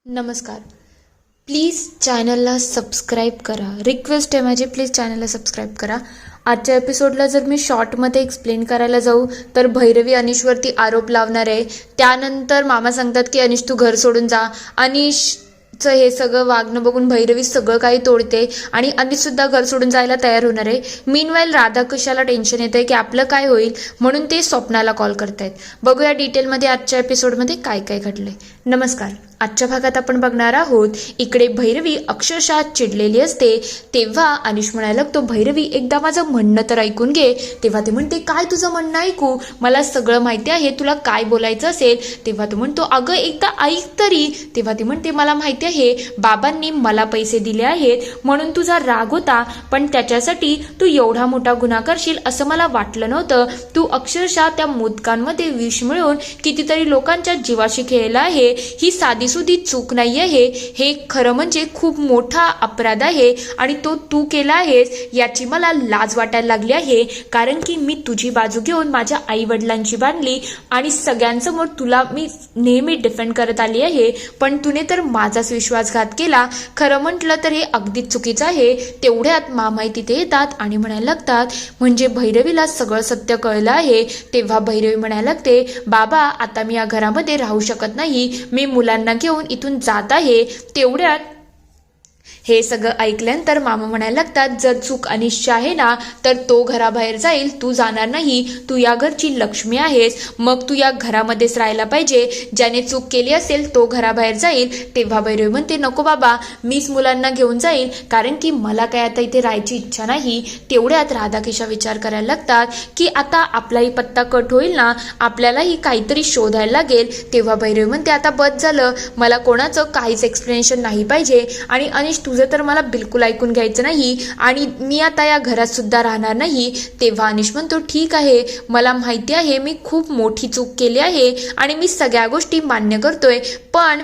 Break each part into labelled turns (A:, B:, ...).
A: नमस्कार. प्लीज चॅनलला सबस्क्राईब करा. रिक्वेस्ट आहे माझी, प्लीज चॅनलला सबस्क्राईब करा. आजच्या एपिसोडला जर मी शॉर्टमध्ये एक्सप्लेन करायला जाऊ तर भैरवी अनिशवरती आरोप लावणार आहे. त्यानंतर मामा सांगतात की अनिश तू घर सोडून जा. अनिशचं हे सगळं वागणं बघून भैरवी सगळं काही तोडते आणि अनिशसुद्धा घर सोडून जायला तयार होणार आहे. मीनवाईल राधाकृष्णाला टेन्शन येतं आहे की आपलं काय होईल, म्हणून ते स्वप्नाला कॉल करतायत. बघूया डिटेलमध्ये आजच्या एपिसोडमध्ये काय काय घडलंय. नमस्कार. आजच्या भागात आपण बघणार आहोत इकडे भैरवी अक्षरशः चिडलेली असते. तेव्हा अनिश म्हणायला लागतो, भैरवी एकदा माझं म्हणणं तर ऐकून घे. तेव्हा ती म्हणते, काय तुझं म्हणणं ऐकू, मला सगळं माहिती आहे, तुला काय बोलायचं असेल. तेव्हा तो म्हणतो, अगं एकदा ऐक तरी. तेव्हा ती म्हणते, मला माहिती आहे बाबांनी मला पैसे दिले आहेत म्हणून तुझा राग होता, पण त्याच्यासाठी तू एवढा मोठा गुन्हा करशील असं मला वाटलं नव्हतं. तू अक्षरशः त्या मोदकांमध्ये विष मिळवून कितीतरी लोकांच्या जीवाशी खेळला आहे. ही साधी सुधी चूक नाही आहे, हे खरं म्हणजे खूप मोठा अपराध आहे आणि तो तू केला आहेस याची मला लाज वाटायला लागली आहे. कारण की मी तुझी बाजू घेऊन माझ्या आई वडिलांची बांधली आणि सगळ्यांसमोर तुला मी नेहमी डिफेंड करत आली आहे, पण तुने तर माझाच विश्वासघात केला. खरं म्हटलं तर हे अगदीच चुकीचं आहे. तेवढ्यात मामाई तिथे येतात आणि म्हणायला लागतात, म्हणजे भैरवीला सगळं सत्य कळलं आहे. तेव्हा भैरवी म्हणायला लागते, बाबा आता मी या घरामध्ये राहू शकत नाही, मी मुलांना घेऊन इथून जात आहे. तेवढ्यात हे सगळं ऐकल्यानंतर मामा म्हणायला लागतात, जर चूक अनिशची आहे ना तर तो घराबाहेर जाईल, तू जाणार नाही. तू या घरची लक्ष्मी आहेस, मग तू या घरामध्येच राहायला पाहिजे. ज्याने चूक केली असेल तो घराबाहेर जाईल. तेव्हा भैरवी म्हणते, नको बाबा, मीच मुलांना घेऊन जाईल, कारण की मला काय आता इथे राहायची इच्छा नाही. तेवढ्यात राधाकिशा विचार करायला लागतात की आता आपलाही पत्ता कट होईल ना, आपल्यालाही काहीतरी शोधायला लागेल. तेव्हा भैरवी म्हणते, आता बस झालं, मला कोणाचं काहीच एक्सप्लेनेशन नाही पाहिजे आणि अनिश तुझं तर मला बिलकुल ऐकून घ्यायचं नाही आणि मी आता या घरात सुद्धा राहणार नाही. तेव्हा अनिश म्हणतो, ठीक आहे, मला माहिती आहे मी खूप मोठी चूक केली आहे आणि मी सगळ्या गोष्टी मान्य करतोय, पण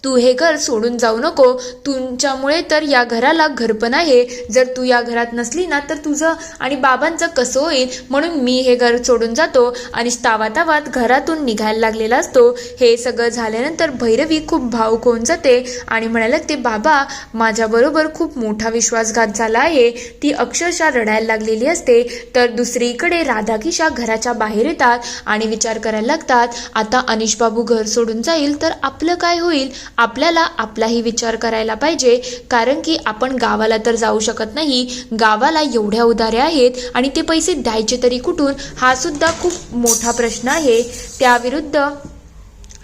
A: तू हे घर सोडून जाऊ नको. तुमच्यामुळे तर या घराला घरपण आहे. जर तू या घरात नसली ना तर तुझं आणि बाबांचं कसं होईल, म्हणून मी हे घर सोडून जातो. आणि तावातावात घरातून निघायला लागलेला असतो. हे सगळं झाल्यानंतर भैरवी खूप भावुक होऊन जाते आणि म्हणायला लागते, बाबा माझ्याबरोबर खूप मोठा विश्वासघात झाला आहे. ती अक्षरशः रडायला लागलेली असते. तर दुसरीकडे राधाकिशा घराच्या बाहेर येतात आणि विचार करायला लागतात, आता अनिश बाबू घर सोडून जाईल तर आपलं काय होईल. आपल्याला आपलाही विचार करायला पाहिजे, कारण की आपण गावाला तर जाऊ शकत नाही. गावाला एवढ्या उधाऱ्या आहेत आणि ते पैसे द्यायचे तरी कुठून, हा सुद्धा खूप मोठा प्रश्न आहे. त्याविरुद्ध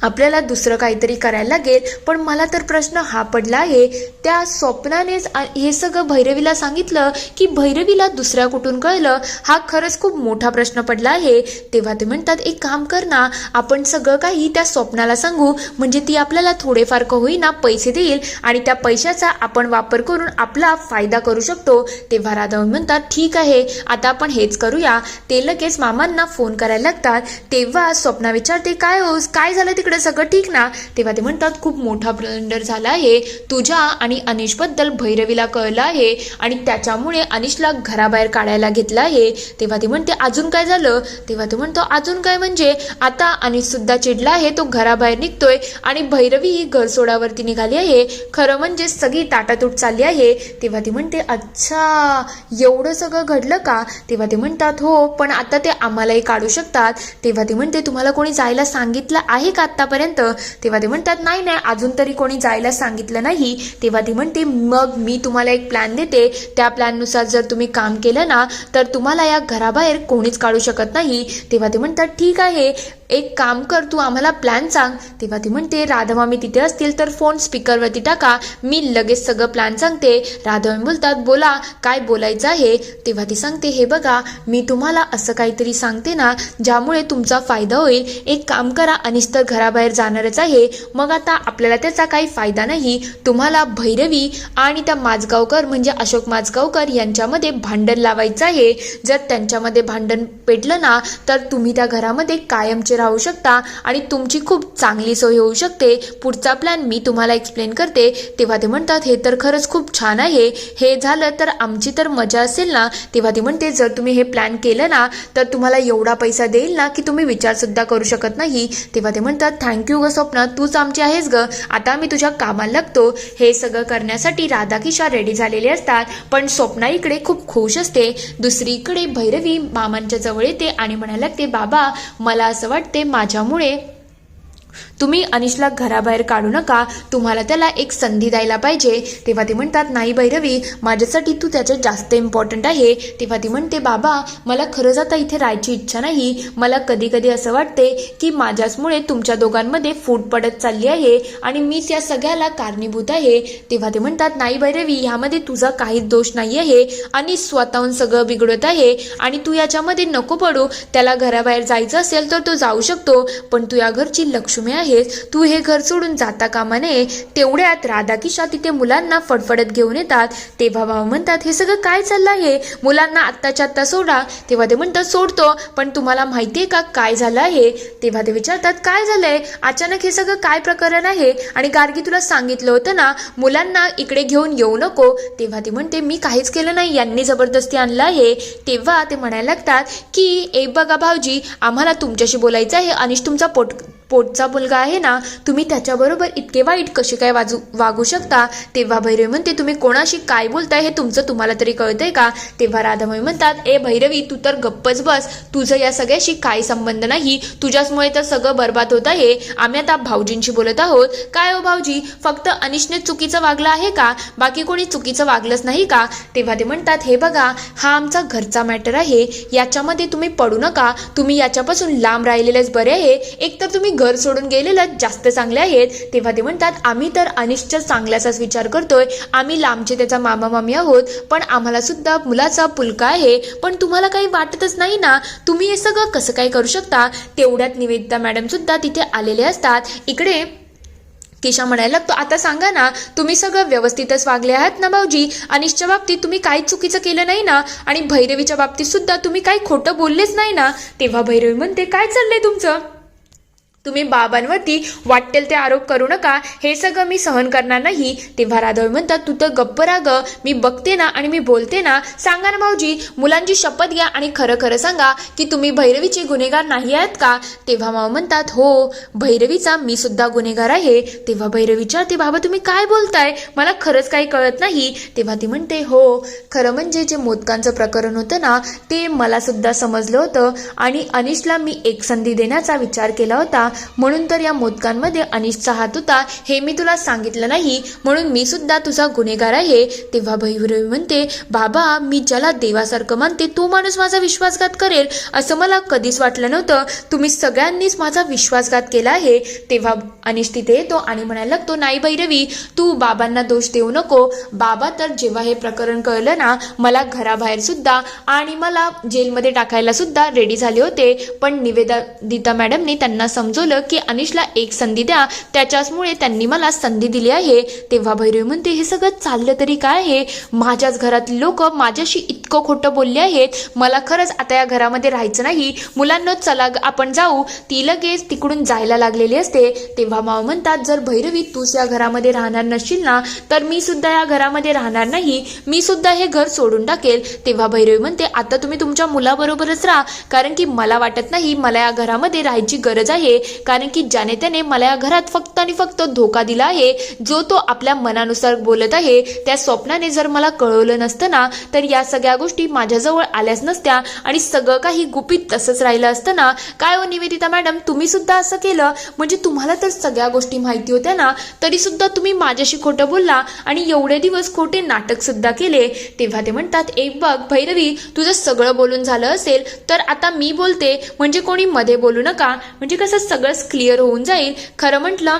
A: आपल्याला दुसरं काहीतरी करायला लागेल. पण मला तर प्रश्न हा पडला आहे, त्या स्वप्नानेच हे सगळं भैरवीला सांगितलं की भैरवीला दुसऱ्या कुठून कळलं, हा खरंच खूप मोठा प्रश्न पडला आहे. तेव्हा ते म्हणतात, एक काम कर ना, आपण सगळं काही त्या स्वप्नाला सांगू, म्हणजे ती आपल्याला थोडेफार का होईना पैसे देईल आणि त्या पैशाचा आपण वापर करून आपला फायदा करू शकतो. तेव्हा राधा म्हणतात, ठीक आहे, आता आपण हेच करूया. ते लगेच मामांना फोन करायला लागतात. तेव्हा स्वप्ना विचारते, काय झालं तिकडे, सगळं ठीक ना. तेव्हा ते म्हणतात, खूप मोठा ब्लंडर झाला आहे. तुझ्या आणि अनिशबद्दल भैरवीला कळलं आहे आणि त्याच्यामुळे अनिशला घराबाहेर काढायला घेतलं आहे. तेव्हा ते म्हणते, अजून काय झालं. तेव्हा तो म्हणतो, अजून काय म्हणजे आता अनिश सुद्धा चिडला आहे, तो घराबाहेर निघतोय आणि भैरवी ही घर सोडावरती निघाली आहे. खरं म्हणजे सगळी ताटातूट चालली आहे. तेव्हा ती म्हणते, अच्छा एवढं सगळं घडलं का. तेव्हा ते म्हणतात, हो, पण आता ते आम्हालाही काढू शकतात. तेव्हा ती म्हणते, तुम्हाला कोणी जायला सांगितलं आहे का आतापर्यंत. तेव्हा ते म्हणतात, नाही अजून तरी कोणी जायला सांगितलं नाही. तेव्हा ती म्हणते, मग मी तुम्हाला एक प्लॅन देते, त्या प्लॅननुसार जर तुम्ही काम केलं ना तर तुम्हाला या घराबाहेर कोणीच काढू शकत नाही. तेव्हा ते म्हणतात, ठीक आहे, एक काम कर, तू आम्हाला प्लॅन सांग. तेव्हा ती म्हणते, राधामामी तिथे असतील तर फोन स्पीकरवरती टाका, मी लगेच सगळं प्लॅन सांगते. राधामामी बोलतात, बोला काय बोलायचं आहे. तेव्हा ती सांगते, हे बघा, मी तुम्हाला असं काहीतरी सांगते ना ज्यामुळे तुमचा फायदा होईल. एक काम करा, अनिश तर घराबाहेर जाणारच आहे, मग आता आपल्याला त्याचा काही फायदा नाही. तुम्हाला भैरवी आणि त्या माझगावकर म्हणजे अशोक माझगावकर यांच्यामध्ये भांडण लावायचं आहे. जर त्यांच्यामध्ये भांडण पेटलं ना तर तुम्ही त्या घरामध्ये कायमचे राहू शकता आणि तुमची खूप चांगली सोय होऊ शकते. पुढचा प्लॅन मी तुम्हाला एक्सप्लेन करते. तेव्हा ते म्हणतात हे तर खरंच खूप छान आहे, हे झालं तर आमची तर मजा असेल ना. तेव्हा ती म्हणते जर तुम्ही हे प्लॅन केलं ना तर तुम्हाला एवढा पैसा देईल ना की तुम्ही विचारसुद्धा करू शकत नाही. तेव्हा ते म्हणतात थँक्यू ग स्वप्ना, तूच आमची आहेस ग, आता आम्ही तुझ्या कामाला लागतो. हे सगळं करण्यासाठी राधाकिशा रेडी झालेले असतात, पण स्वप्ना इकडे खूप खुश असते. दुसरीकडे भैरवी मामांच्या जवळ येते आणि म्हणायला लागते बाबा मला असं वाटते माझ्यामुळे तुम्ही अनिशला घराबाहेर काढू नका, तुम्हाला त्याला एक संधी द्यायला पाहिजे. तेव्हा ती म्हणतात नाही भैरवी, माझ्यासाठी तू त्याच्यात जास्त इम्पॉर्टंट आहे. तेव्हा ती म्हणते बाबा मला खरंच आता इथे राहायची इच्छा नाही, मला कधी कधी असं वाटते की माझ्याचमुळे तुमच्या दोघांमध्ये फूट पडत चालली आहे आणि मीच या सगळ्याला कारणीभूत आहे. तेव्हा ते म्हणतात नाही भैरवी, ह्यामध्ये तुझा काहीच दोष नाही आहे आणि स्वतःहून सगळं बिघडत आहे आणि तू याच्यामध्ये नको पडू. त्याला घराबाहेर जायचं असेल तर तो जाऊ शकतो, पण तू या घरची लक्ष्मी आहेस, तू हे घर सोडून जाता कामा नये. तेवढ्यात राधाकिशा तिथे मुलांना फडफडत घेऊन येतात. तेव्हा भाऊ म्हणतात हे सगळं काय चाललं आहे, मुलांना आत्ताच्या आत्ता सोडा. तेव्हा ते म्हणतात सोडतो, पण तुम्हाला माहितीये का काय झालं आहे. तेव्हा ते विचारतात काय झालंय, अचानक हे सगळं काय प्रकरण आहे, आणि गार्गी तुला सांगितलं होतं ना मुलांना इकडे घेऊन येऊ नको. तेव्हा ती म्हणते मी काहीच केलं नाही, यांनी जबरदस्ती आणलं आहे. तेव्हा ते म्हणायला लागतात की एक बघा भाऊजी, आम्हाला तुमच्याशी बोलायचं आहे. अनिश तुमचा पोटचा मुलगा आहे ना, तुम्ही त्याच्याबरोबर इतके वाईट कसे काय वागू शकता. तेव्हा भैरवी म्हणते तुम्ही कोणाशी काय बोलताय हे तुम्हाला तरी कळतंय का. तेव्हा राधाबाई म्हणतात ए भैरवी तू तर गप्पच बस, तुझं या सगळ्याशी काही संबंध नाही, तुझ्याचमुळे तर सगळं बरबाद होत आहे. आम्ही आता भाऊजींशी बोलत आहोत. काय हो भाऊजी, फक्त अनिशने चुकीचं वागलं आहे का, बाकी कोणी चुकीचं वागलंच नाही का. तेव्हा ते म्हणतात हे बघा हा आमचा घरचा मॅटर आहे, याच्यामध्ये तुम्ही पडू नका, तुम्ही याच्यापासून लांब राहिलेलेच बरे आहे, एकतर तुम्ही घर सोडून गेलेलं जास्त चांगले आहेत. तेव्हा ते म्हणतात आम्ही तर अनिशच्या चांगल्याचाच विचार करतोय, आम्ही लांबचे त्याचा मामा मामी आहोत, पण आम्हाला सुद्धा मुलाचा पुलका आहे, पण तुम्हाला काही वाटतच नाही ना, तुम्ही हे सगळं कसं काय करू शकता. तेवढ्यात निवेदिता मॅडम सुद्धा तिथे आलेले असतात. इकडे किशा म्हणायला लागतो आता सांगा ना, तुम्ही सगळं व्यवस्थितच वागले आहात ना भाऊजी, अनिशच्या बाबतीत तुम्ही काही चुकीचं केलं नाही ना, आणि भैरवीच्या बाबतीत सुद्धा तुम्ही काही खोटं बोललेच नाही ना. तेव्हा भैरवी म्हणते काय चाललंय तुमचं, तुम्ही बाबांवरती वाटेल ते आरोप करू नका, हे सगळं मी सहन करणार नाही. तेव्हा राधाबाई म्हणतात तू तर गप्प राग, मी बघते ना आणि मी बोलते ना, सांगा ना भाऊजी, मुलांची शपथ घ्या आणि खरं खरं सांगा की तुम्ही भैरवीचे गुन्हेगार नाही आहेत का. तेव्हा मामा म्हणतात हो भैरवीचा मी सुद्धा गुन्हेगार आहे. तेव्हा भैरवी विचारते बाबा तुम्ही काय बोलताय, मला खरंच काही कळत नाही. तेव्हा ती म्हणते हो खरं म्हणजे जे मोदकांचं प्रकरण होतं ना ते मला सुद्धा समजलं होतं आणि अनिशला मी एक संधी देण्याचा विचार केला होता, म्हणून तर या मोदकांमध्ये अनिशचा हात होता हे मी तुला सांगितलं नाही, म्हणून मी सुद्धा तुझा गुन्हेगार आहे. तेव्हा भैरवी म्हणते बाबा मी ज्याला देवासारखं मानते तो माणूस माझा विश्वासघात करेल असं मला कधीच वाटलं नव्हतं, तुम्ही सगळ्यांनीच माझा विश्वासघात केला आहे. तेव्हा अनिश तिथे येतो आणि म्हणायला लागतो नाही भैरवी तू बाबांना दोष देऊ नको, बाबा तर जेव्हा हे प्रकरण कळलं ना मला घराबाहेर सुद्धा आणि मला जेलमध्ये टाकायला सुद्धा रेडी झाले होते, पण निवेदिता मॅडमने त्यांना समजवलं की अनिशला एक संधी द्या, त्याच्याचमुळे त्यांनी मला संधी दिली आहे. तेव्हा भैरवी म्हणते हे सगळं चाललं तरी काय आहे, माझ्याच घरातली लोक माझ्याशी इतकं खोटं बोलले आहेत, मला खरंच आता या घरामध्ये राहायचं नाही, मुलांना चला आपण जाऊ. ती लगेच तिकडून जायला लागलेली असते. तेव्हा माव म्हणतात जर भैरवी तूच या घरामध्ये राहणार नसशील ना तर मी सुद्धा या घरामध्ये राहणार नाही, मी सुद्धा हे घर सोडून टाकेल. तेव्हा भैरवी म्हणते आता तुम्ही तुमच्या मुलाबरोबरच राहा, कारण की मला वाटत नाही मला या घरामध्ये राहायची गरज आहे, कारण की ज्याने त्याने मला या घरात फक्त आणि फक्त धोका दिला आहे, जो तो आपल्या मनानुसार बोलत आहे. त्या स्वप्नाने जर मला कळवलं नसतं ना तर या सगळ्या गोष्टी माझ्याजवळ आल्याच नसत्या आणि सगळं काही गुपित तसंच राहिलं असतं ना. काय हो निवेदिता मॅडम तुम्ही सुद्धा असं केलं, म्हणजे तुम्हाला तर सगळ्या गोष्टी माहिती होत्या ना तरी सुद्धा तुम्ही माझ्याशी खोटं बोलला आणि एवढे दिवस खोटे नाटक सुद्धा केले. तेव्हा ते म्हणतात एक बघ भैरवी तुझं सगळं बोलून झालं असेल तर आता मी बोलते, म्हणजे कोणी मध्ये बोलू नका, म्हणजे कसं सगळंच क्लिअर होऊन जाईल. खरं म्हटलं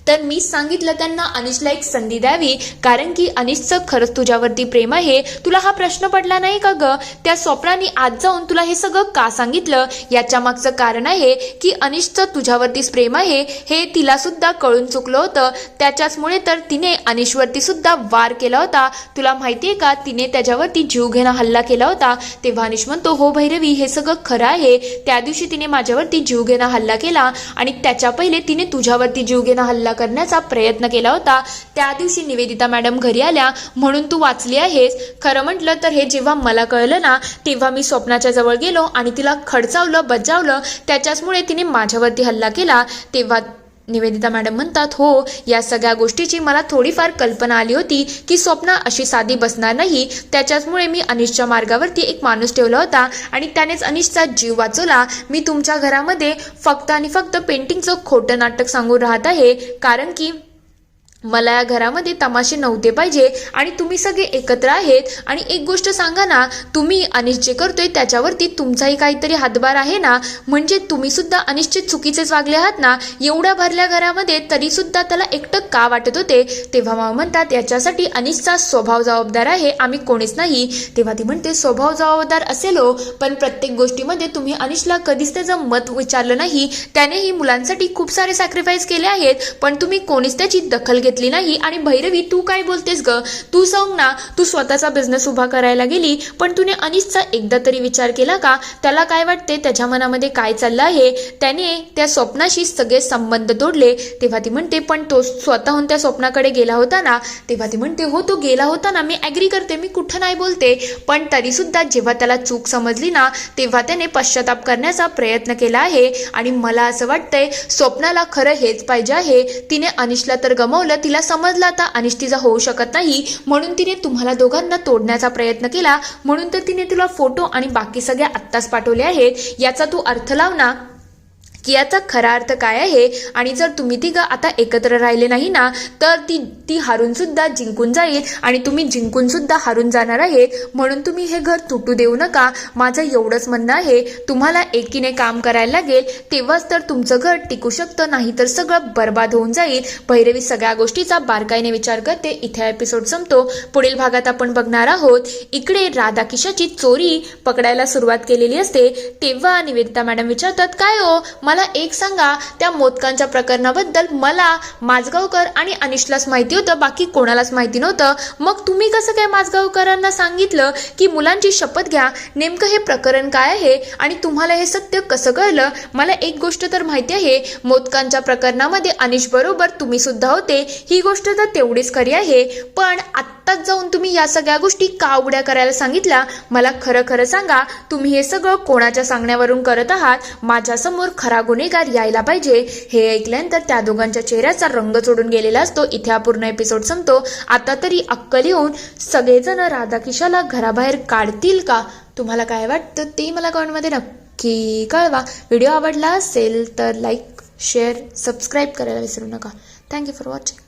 A: तर मी सांगितलं त्यांना अनिशला एक संधी द्यावी, कारण की अनिशचं खरंच तुझ्यावरती प्रेम आहे. तुला हा प्रश्न पडला नाही का ग? त्या स्वप्नाने आज जाऊन तुला हे सगळं का सांगितलं? याच्या मागचं कारण आहे की अनिशचं तुझ्यावरतीच प्रेम आहे हे तिला सुद्धा कळून चुकलं होतं. त्याच्याचमुळे तर तिने अनिशवरती सुद्धा वार केला होता. तुला माहितीये का, तिने त्याच्यावरती जीव घेणं हल्ला केला होता. तेव्हा अनिश म्हणतो, हो भैरवी, हे सगळं खरं आहे. त्या दिवशी तिने माझ्यावरती जीव घेणं हल्ला केला आणि त्याच्या पहिले तिने तुझ्यावरती जीव घेणं हल्ला करण्याचा प्रयत्न केला होता. त्या दिवशी निवेदिता मॅडम घरी आल्या म्हणून तू वाचली आहेस. खरं म्हटलं तर हे जेव्हा मला कळलं ना, तेव्हा मी स्वप्नाच्या जवळ गेलो आणि तिला खडचावलं, बजावलं. त्याच्याचमुळे तिने माझ्यावरती हल्ला केला. तेव्हा निवेदिता मॅडम म्हणतात, हो, या सगळ्या गोष्टीची मला थोडीफार कल्पना आली होती की स्वप्ना अशी साधी बसणार नाही. त्याच्याचमुळे मी अनिशच्या मार्गावरती एक माणूस ठेवला होता आणि त्यानेच अनिशचा जीव वाचवला. मी तुमच्या घरामध्ये फक्त आणि फक्त पेंटिंगचं खोटं नाटक सांगून राहत आहे, कारण की मला या घरामध्ये तमाशे नव्हते पाहिजे आणि तुम्ही सगळे एकत्र आहेत. आणि एक गोष्ट सांगा ना, तुम्ही अनिश जे करतोय त्याच्यावरती तुमचाही काहीतरी हातभार आहे ना? म्हणजे तुम्ही सुद्धा अनिशचे चुकीचेच वागले आहात ना? एवढ्या भरल्या घरामध्ये तरी सुद्धा त्याला एकटं का वाटत होते? तेव्हा मामा म्हणतात, याच्यासाठी अनिशचा स्वभाव जबाबदार आहे, आम्ही कोणीच नाही. तेव्हा ती म्हणते, स्वभाव जबाबदार असेल हो, पण प्रत्येक गोष्टीमध्ये तुम्ही अनिशला कधीच त्याचं मत विचारलं नाही. त्यानेही मुलांसाठी खूप सारे सॅक्रिफाईस केले आहेत, पण तुम्ही कोणीच त्याची दखल घेतली नाही. आणि भैरवी, तू काय बोलतेस ग? तू सांग ना, तू स्वतःचा बिझनेस उभा करायला गेली, पण तुने अनिशचा एकदा तरी विचार केला का? त्याला काय वाटते, त्याच्या मनामध्ये काय चाललं आहे? त्याने त्या स्वप्नाशी सगळे संबंध तोडले. तेव्हा ती म्हणते, पण तो स्वतःहून त्या स्वप्नाकडे गेला होता ना? तेव्हा ती म्हणते, हो, तो गेला होता ना, मी ॲग्री करते, मी कुठं नाही बोलते. पण तरी सुद्धा जेव्हा त्याला चूक समजली ना, तेव्हा त्याने पश्चाताप करण्याचा प्रयत्न केला आहे. आणि मला असं वाटतंय, स्वप्नाला खरं हेच पाहिजे आहे. तिने अनिशला तर गमावलं, तिला समजलं आता अनिश तिचा होऊ शकत नाही, म्हणून तिने तुम्हाला दोघांना तोडण्याचा प्रयत्न केला. म्हणून तर तिने तुला फोटो आणि बाकी सगळे आत्ताच पाठवले आहेत. याचा तू अर्थ लाव ना, की याचा खरा अर्थ काय आहे. आणि जर तुम्ही तिघं आता एकत्र राहिले नाही ना, तर ती हारून सुद्धा जिंकून जाईल आणि तुम्ही जिंकून सुद्धा हारून जाणार आहेत. म्हणून तुम्ही हे घर तुटू देऊ नका. माझं एवढंच म्हणणं आहे. तुम्हाला एकीने काम करायला लागेल, तेव्हाच तर तुमचं घर टिकू शकतं, नाही तर सगळं बर्बाद होऊन जाईल. भैरवी सगळ्या गोष्टीचा बारकाईने विचार करते. इथे एपिसोड संपतो. पुढील भागात आपण बघणार आहोत, इकडे राधा किशाची चोरी पकडायला सुरुवात केलेली असते. तेव्हा निवेदिता मॅडम विचारतात, काय हो, मला एक सांगा, त्या मोदकांच्या प्रकरणाबद्दल मला माझगावकर आणि अनिशलाच माहिती होतं, बाकी कोणालाच माहिती नव्हतं. मग तुम्ही कसं काय माझगावकरांना सांगितलं की मुलांची शपथ घ्या? नेमकं हे प्रकरण काय आहे आणि तुम्हाला हे सत्य कसं कळलं? मला एक गोष्ट तर माहिती आहे, मोदकांच्या प्रकरणामध्ये अनिश बरोबर तुम्ही सुद्धा होते. ही गोष्ट तर तेवढीच खरी आहे, पण आत्ताच जाऊन तुम्ही या सगळ्या गोष्टी का उड्या करायला सांगितल्या? मला खरं खरं सांगा, तुम्ही हे सगळं कोणाच्या सांगण्यावरून करत आहात? माझ्यासमोर खरा गुन्हेगार यायला पाहिजे. हे ऐकल्यानंतर त्या दोघांच्या चेहऱ्याचा रंग चढून गेलेला असतो. इथे हा पूर्ण एपिसोड संपतो. आता तरी अक्कल येऊन सगळेजण राधाकिशाला घराबाहेर काढतील का? तुम्हाला काय वाटतं ते मला कमेंटमध्ये नक्की कळवा. व्हिडिओ आवडला असेल तर लाईक, शेअर, सबस्क्राईब करायला विसरू नका. Thank you for watching.